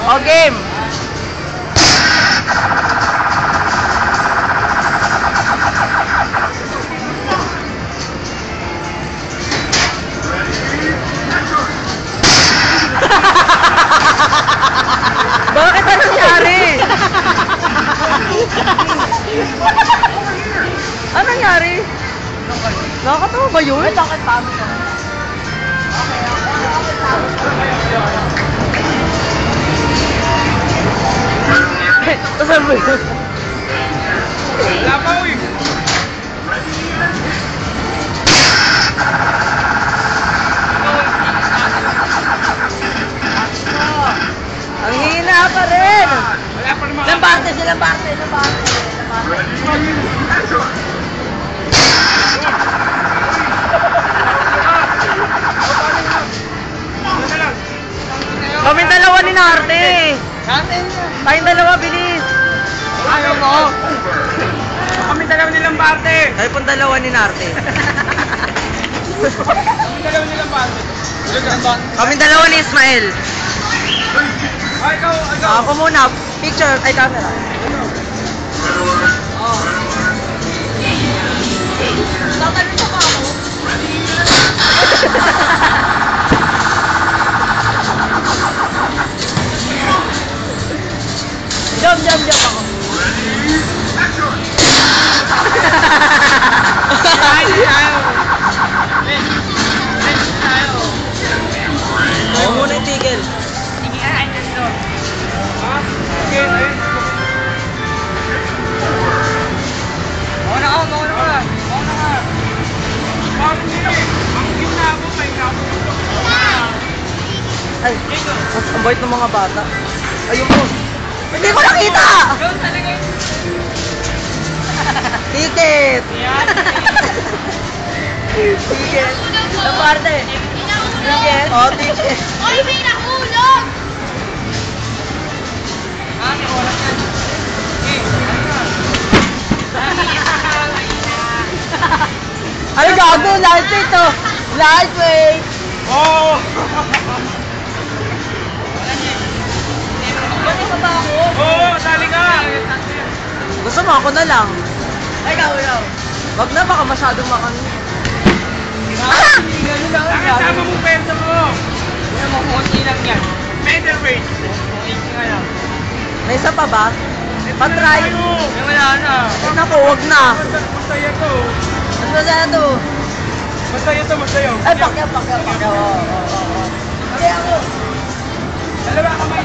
O, game! Bakit anong nangyari? Anong nangyari? Nakakatawa ba yun? Bakit paano ka? Saan mo yun? Lapaw eh! Ang hina pa rin! Wala pa naman. Lambarte sila, lambarte. Kaming dalawa ni Narte. Tayong dalawa, bilis. Ayaw mo? Kami dalawa nilang parte. Tayo pong dalawa ni Narte. Kami dalawa nilang parte. Kaming dalawa ni Ismael. Ay, ikaw. Ako muna, picture, ay camera. Tatalon pa ba ako? Jump ako. Ako muna yung tigil. Okay, ayun. Mauna ka. Bakit hindi? Ang ginabo, may kabo. Ay, ang bait ng mga bata. Ayun mo. Hindi ko nakita! Doon talaga. Ticket! Ticket. Lambarte. Ticket. Oh, ticket. Oy, may nahulog! May oras yan. Ano gago? Lightweight to. Lightweight. Oh! Pwede pa ba ako? Oo, dali ka! Gusto mo ako na lang. Ay, ikaw. Wag na, baka masyadong makan. Nakasama mo pwede mo! Yan mo, konti lang yan. Featherweight. Konti nga lang. May isa pa ba? Patry. Yung wala na. Ay, naku, wag na. Masaya to. Mas masaya to. Masaya. Ay, pakya. Oo. Kaya ako. Dalawa kamay